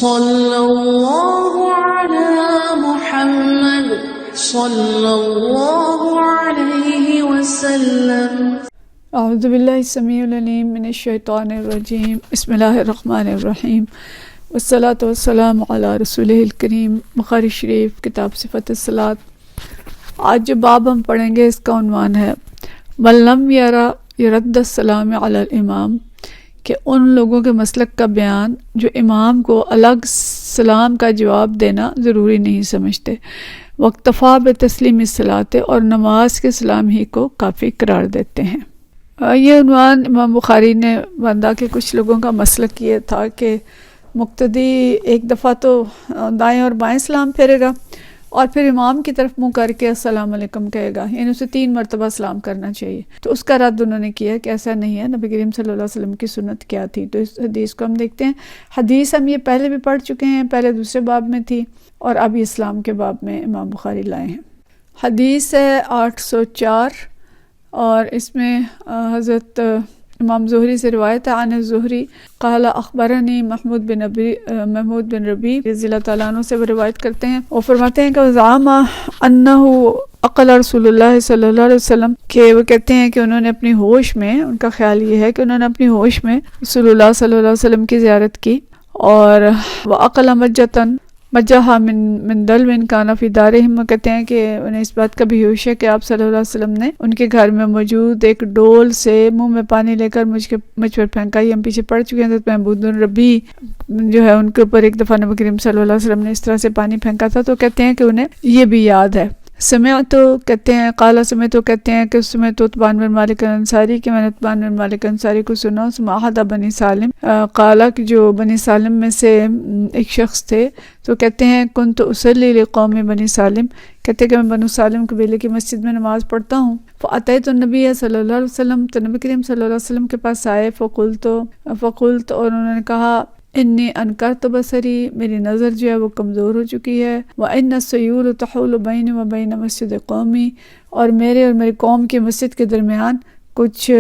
صلی اللہ علی محمد صلی اللہ علیہ وسلم۔ اعوذ باللہ السمیع العلیم من الشیطان الرجیم، بسم اللہ الرحمن الرحیم، والصلاة والسلام علی رسولہ الکریم۔ بخاری شریف کتاب صفت الصلاۃ۔ آج جو باب ہم پڑھیں گے اس کا عنوان ہے من لم یرا یرد السلام علی الامام، کہ ان لوگوں کے مسلک کا بیان جو امام کو الگ سلام کا جواب دینا ضروری نہیں سمجھتے، واکتفا بتسلیم الصلاۃ، اور نماز کے سلام ہی کو کافی قرار دیتے ہیں۔ یہ عنوان امام بخاری نے باندھا کہ کچھ لوگوں کا مسلک یہ تھا کہ مقتدی ایک دفعہ تو دائیں اور بائیں سلام پھیرے گا اور پھر امام کی طرف منہ کر کے السلام علیکم کہے گا، یعنی اسے 3 مرتبہ سلام کرنا چاہیے۔ تو اس کا رد انہوں نے کیا کہ ایسا نہیں ہے، نبی کریم صلی اللہ علیہ وسلم کی سنت کیا تھی۔ تو اس حدیث کو ہم دیکھتے ہیں۔ حدیث ہم یہ پہلے بھی پڑھ چکے ہیں، پہلے دوسرے باب میں تھی اور اب اسلام کے باب میں امام بخاری لائے ہیں۔ حدیث ہے 804 اور اس میں حضرت امام زہری سے روایت ہے، عن الزہری قال اخبرنی محمود بن ربیع رضی اللہ تعالیٰ عنہ سے وہ روایت کرتے ہیں، وہ فرماتے ہیں کہ زعم انہ اقل رسول اللہ صلی اللہ علیہ وسلم، کہ وہ کہتے ہیں کہ انہوں نے اپنی ہوش میں، ان کا خیال یہ ہے کہ انہوں نے اپنی ہوش میں رسول اللہ صلی اللہ علیہ وسلم کی زیارت کی، اور وعقل مجتن مجہا من دلو کان فی دارہم، کہتے ہیں کہ انہیں اس بات کا بھی ہوش ہے کہ آپ صلی اللہ علیہ وسلم نے ان کے گھر میں موجود ایک ڈول سے منہ میں پانی لے کر مجھ پر پھینکا۔ یہ ہم پیچھے پڑھ چکے ہیں، حضرت محمود بن ربیع جو ہے ان کے اوپر ایک دفعہ نبی کریم صلی اللہ علیہ وسلم نے اس طرح سے پانی پھینکا تھا، تو کہتے ہیں کہ انہیں یہ بھی یاد ہے۔ سمعت کہتے ہیں، قال سمعت کہتے ہیں کہ سمعت عتبان بن مالک الانصاری، کہ میں نے عتبان بن مالک انصاری کو سنا، سماحد بنی سالم قال، کہ جو بنی سالم میں سے ایک شخص تھے، تو کہتے ہیں کنت اصلی لقوم بنی سالم، کہتے ہیں کہ میں بنو سالم قبیلے کی مسجد میں نماز پڑھتا ہوں۔ فاتیت النبی صلی اللہ علیہ وسلم، تو نبی کریم صلی اللہ علیہ وسلم کے پاس آئے، فقلت اور انہوں نے کہا انی انکرت بصری، میری نظر جو ہے وہ کمزور ہو چکی ہے، وان السیول تحول بینی و بین مسجد قومی، اور میرے اور میری قوم کی مسجد کے درمیان کچھ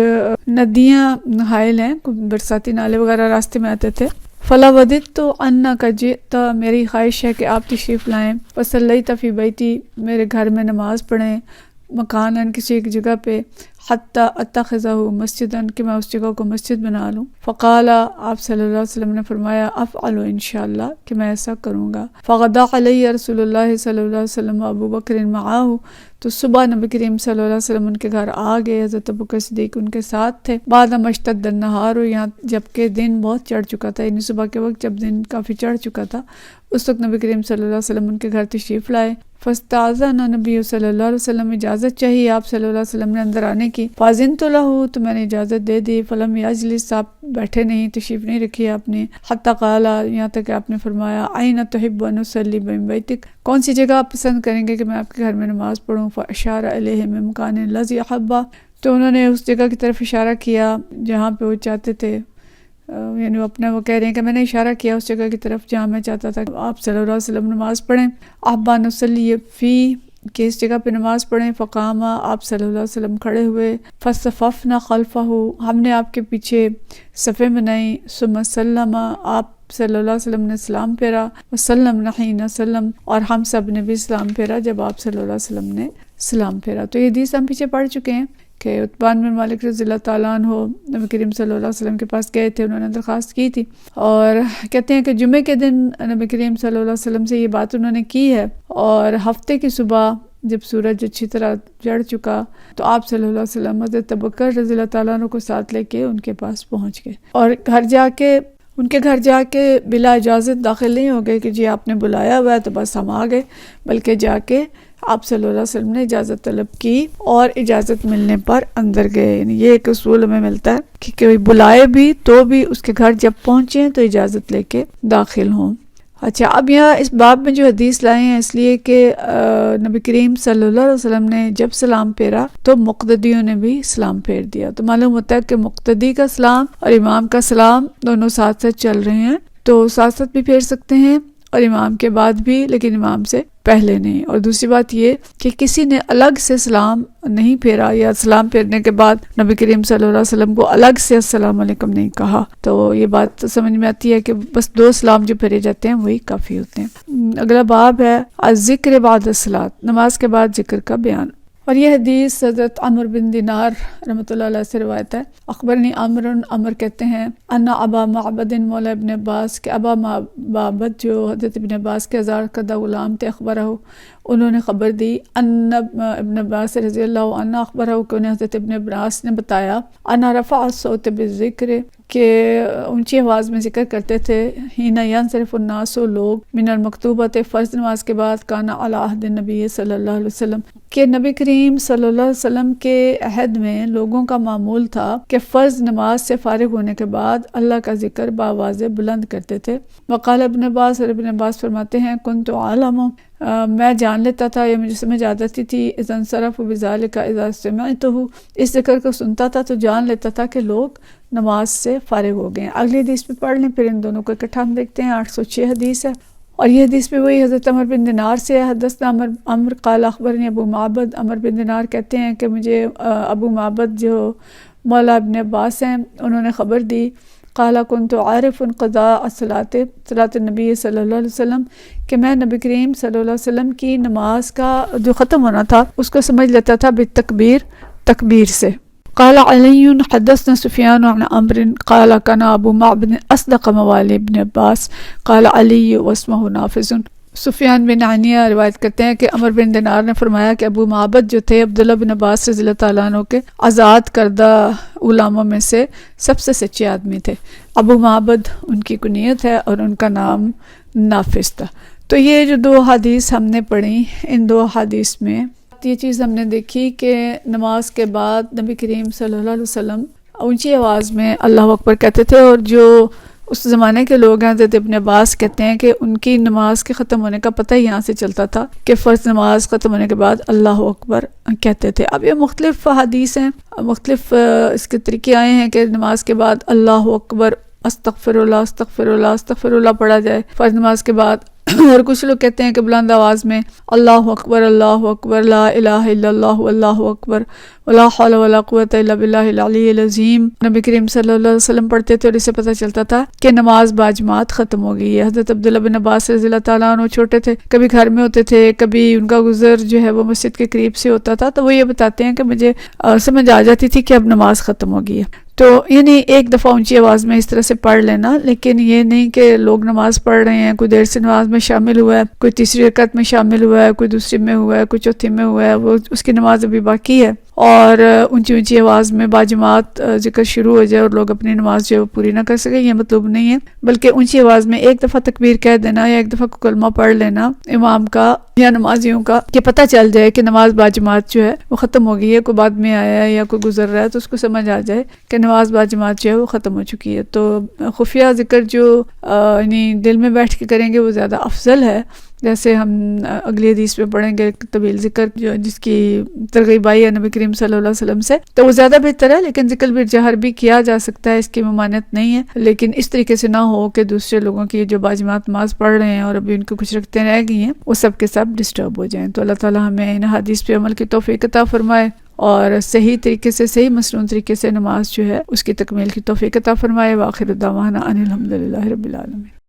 ندیاں حائل ہیں، کچھ برساتی نالے وغیرہ راستے میں آتے تھے۔ فلا وددت انک جئت، میری خواہش ہے کہ آپ تشریف لائیں، فصلیت فی بیتی، میرے گھر میں نماز پڑھیں، مکاناً کسی ایک جگہ پہ، حتی اتخذہ مسجداً، کہ میں اس جگہ کو مسجد بنا لوں۔ فقال، آپ صلی اللہ علیہ وسلم نے فرمایا افعل انشاءاللہ، کہ میں ایسا کروں گا۔ فغدا علیہ رسول اللہ صلی اللہ علیہ وسلم ابو بکر معاہ، تو صبح نبی کریم صلی اللہ علیہ وسلم ان کے گھر آ گئے، حضرت ابوبکر صدیق ان کے ساتھ تھے۔ بعد مشتد النہار، یہاں جبکہ دن بہت چڑھ چکا تھا، یعنی صبح کے وقت جب دن کافی چڑھ چکا تھا، اس وقت نبی کریم صلی اللہ علیہ وسلم ان کے گھر تشریف لائے۔ فاستاذن نبی صلی اللہ علیہ وسلم، اجازت چاہیے آپ صلی اللہ علیہ وسلم نے اندر آنے کی۔ فاذنت لہ، تو میں نے اجازت دے دی۔ فلم یجلس، آپ بیٹھے نہیں، تشریف نہیں رکھی آپ نے۔ حتی قال، یہاں تک کہ آپ نے فرمایا این تحب ان اصلی بین بیتک، کون سی جگہ آپ پسند کریں گے کہ میں آپ کے گھر میں نماز پڑھوں؟ فاشار الیہ من مکان الذی احب، تو انہوں نے اس جگہ کی طرف اشارہ کیا جہاں پہ وہ چاہتے تھے، یعنی وہ کہہ رہے ہیں کہ میں نے اشارہ کیا اس جگہ کی طرف جہاں میں چاہتا تھا کہ آپ صلی اللہ علیہ وسلم نماز پڑھیں۔ احبا نصلی فی، کہ اس جگہ پہ نماز پڑھیں۔ فقام، آپ صلی اللہ علیہ وسلم کھڑے ہوئے۔ فصففنا خلفہ، ہم نے آپ کے پیچھے صفیں بنائیں۔ ثم سلم، آپ صلی اللہ علیہ وسلم نے سلام پھیرا۔ وسلم حین سلم، اور ہم سب نے بھی سلام پھیرا جب آپ صلی اللہ علیہ وسلم نے سلام پھیرا۔ تو یہ حدیث ہم پیچھے پڑھ چکے ہیں کہ عتبان بن مالک رضی اللہ تعالیٰ عنہ نبی کریم صلی اللہ علیہ وسلم کے پاس گئے تھے، انہوں نے درخواست کی تھی، اور کہتے ہیں کہ جمعے کے دن نبی کریم صلی اللہ علیہ وسلم سے یہ بات انہوں نے کی ہے، اور ہفتے کی صبح جب سورج اچھی طرح چڑھ چکا تو آپ صلی اللہ علیہ وسلم حضرت ابوبکر رضی اللہ تعالیٰ عنہ کو ساتھ لے کے ان کے پاس پہنچ گئے، اور ان کے گھر جا کے بلا اجازت داخل نہیں ہو گئے کہ جی آپ نے بلایا ہوا ہے تو بس ہم آ گئے، بلکہ جا کے آپ صلی اللہ علیہ وسلم نے اجازت طلب کی اور اجازت ملنے پر اندر گئے۔ یعنی یہ ایک اصول ہمیں ملتا ہے کہ کوئی بلائے بھی تو بھی اس کے گھر جب پہنچیں تو اجازت لے کے داخل ہوں۔ اچھا، اب یہاں اس باب میں جو حدیث لائے ہیں اس لیے کہ نبی کریم صلی اللہ علیہ وسلم نے جب سلام پھیرا تو مقتدیوں نے بھی سلام پھیر دیا، تو معلوم ہوتا ہے کہ مقتدی کا سلام اور امام کا سلام دونوں ساتھ ساتھ چل رہے ہیں، تو ساتھ ساتھ بھی پھیر سکتے ہیں اور امام کے بعد بھی لیکن امام سے پہلے نہیں. اور دوسری بات یہ کہ کسی نے الگ سے سلام نہیں پھیرا یا سلام پھیرنے کے بعد نبی کریم صلی اللہ علیہ وسلم کو الگ سے السلام علیکم نہیں کہا. تو یہ بات سمجھ میں آتی ہے کہ بس 2 سلام جو پھیرے جاتے ہیں وہی کافی ہوتے ہیں. اگلا باب ہے الذکر بعد الصلاۃ، نماز کے بعد ذکر کا بیان. اور یہ حدیث حضرت عمرو بن دینار رحمۃ اللہ علیہ سے روایت ہے. اخبرنی عمر کہتے ہیں ان ابا معبد مولا ابن عباس کے ابا معبد جو حضرت ابن عباس کے آزاد کردہ غلام تھے، اخبرہ انہوں نے خبر دی ان ابن عباس رضی اللہ عنہ اخبرہ کہ انہیں حضرت ابن عباس نے بتایا ان رفع الصوت بالذکر کہ اونچی آواز میں ذکر کرتے تھے حین ینصرف الناس لوگ من المکتوبۃ فرض نماز کے بعد کان علی عہد النبی صلی اللہ علیہ وسلم کہ نبی کریم صلی اللہ علیہ وسلم کے عہد میں لوگوں کا معمول تھا کہ فرض نماز سے فارغ ہونے کے بعد اللہ کا ذکر بآواز بلند کرتے تھے. وقال ابن عباس اور ابن عباس فرماتے ہیں کنت عالم میں جان لیتا تھا یا مجھے سمجھ آتی تھی اذا انصرف بذالک اذا سمعتہ اس ذکر کو سنتا تھا تو جان لیتا تھا کہ لوگ نماز سے فارغ ہو گئے. اگلی حدیث پہ پڑھ لیں پھر ان دونوں کو اکٹھا ہم دیکھتے ہیں. 806 حدیث ہے اور یہ حدیث بھی وہی حضرت عمر بن دینار سے ہے. حدثنا عمر قال اخبرنی ابو معبد، عمر بن دینار کہتے ہیں کہ مجھے ابو معبد جو مولا ابن عباس ہیں انہوں نے خبر دی قال كنت عارف قضاء صلاۃ النبی صلی اللہ علیہ وسلم کہ میں نبی کریم صلی اللہ علیہ وسلم کی نماز کا جو ختم ہونا تھا اس کو سمجھ لیتا تھا تکبیر سے. قال علی حدثنا سفیان عن عمرو قال كان ابو معبد اصدق موالي ابن عباس قال علی واسمه نافذ. سفیان بن عینیہ روایت کرتے ہیں کہ عمر بن دینار نے فرمایا کہ ابو معبد جو تھے عبداللہ بن عباس رضی اللہ تعالیٰ عنہ کے آزاد کردہ غلاموں میں سے سب سے سچے آدمی تھے. ابو معبد ان کی کنیت ہے اور ان کا نام نافذ تھا. تو یہ جو 2 حدیث ہم نے پڑھی ان 2 حدیث میں یہ چیز ہم نے دیکھی کہ نماز کے بعد نبی کریم صلی اللہ علیہ وسلم اونچی آواز میں اللہ اکبر کہتے تھے. اور جو اس زمانے کے لوگ ہیں حضرت ابن عباس کہتے ہیں کہ ان کی نماز کے ختم ہونے کا پتہ ہی یہاں سے چلتا تھا کہ فرض نماز ختم ہونے کے بعد اللہ اکبر کہتے تھے. اب یہ مختلف حدیث ہیں، مختلف اس کے طریقے آئے ہیں کہ نماز کے بعد اللہ اکبر استغفر اللہ استغفر اللہ استغفر اللہ پڑھا جائے فرض نماز کے بعد. اور کچھ لوگ کہتے ہیں کہ بلند آواز میں اللہ اکبر لا الہ الا اللہ واللہ اکبر ولا حول ولا قوت الا باللہ العلی العظیم نبی کریم صلی اللہ علیہ وسلم پڑھتے تھے. اور اس سے پتہ چلتا تھا کہ نماز باجماعت ختم ہو گئی ہے. حضرت عبداللہ بن عباس رضی اللہ تعالیٰ عنہ چھوٹے تھے، کبھی گھر میں ہوتے تھے، کبھی ان کا گزر جو ہے وہ مسجد کے قریب سے ہوتا تھا، تو وہ یہ بتاتے ہیں کہ مجھے سمجھ آ جاتی تھی کہ اب نماز ختم ہو گئی ہے. تو یعنی ایک دفعہ اونچی آواز میں اس طرح سے پڑھ لینا، لیکن یہ نہیں کہ لوگ نماز پڑھ رہے ہیں، کوئی دیر سے نماز میں شامل ہوا ہے، کوئی تیسری رکعت میں شامل ہوا ہے، کوئی دوسری میں ہوا ہے، کوئی چوتھی میں ہوا ہے، وہ اس کی نماز ابھی باقی ہے، اور اونچی آواز میں باجماعت ذکر شروع ہو جائے اور لوگ اپنی نماز جو ہے وہ پوری نہ کر سکیں، یہ مطلوب نہیں ہے. بلکہ اونچی آواز میں ایک دفعہ تکبیر کہہ دینا یا ایک دفعہ کلمہ پڑھ لینا امام کا یا نمازیوں کا کہ پتہ چل جائے کہ نماز باجماعت جو ہے وہ ختم ہو گئی ہے. کوئی بعد میں آیا ہے یا کوئی گزر رہا ہے تو اس کو سمجھ آ جائے کہ نماز باجماعت جو ہے وہ ختم ہو چکی ہے. تو خفیہ ذکر جو یعنی دل میں بیٹھ کے کریں گے وہ زیادہ افضل ہے. جیسے ہم اگلی حدیث میں پڑھیں گے طویل ذکر جو جس کی ترغیب آئی ہے نبی کریم صلی اللہ علیہ وسلم سے، تو وہ زیادہ بہتر ہے. لیکن ذکر بھی جہر بھی کیا جا سکتا ہے، اس کی ممانعت نہیں ہے، لیکن اس طریقے سے نہ ہو کہ دوسرے لوگوں کی جو باجماعت نماز پڑھ رہے ہیں اور ابھی ان کو کچھ رکھتے رہ گئی ہیں وہ سب کے سب ڈسٹرب ہو جائیں. تو اللہ تعالیٰ ہمیں ان حدیث پہ عمل کی توفیق عطا فرمائے اور صحیح طریقے سے، صحیح مسنون طریقے سے نماز جو ہے اس کی تکمیل کی توفیق عطا فرمائے. وآخر دعوانا ان الحمد للہ رب العالمین.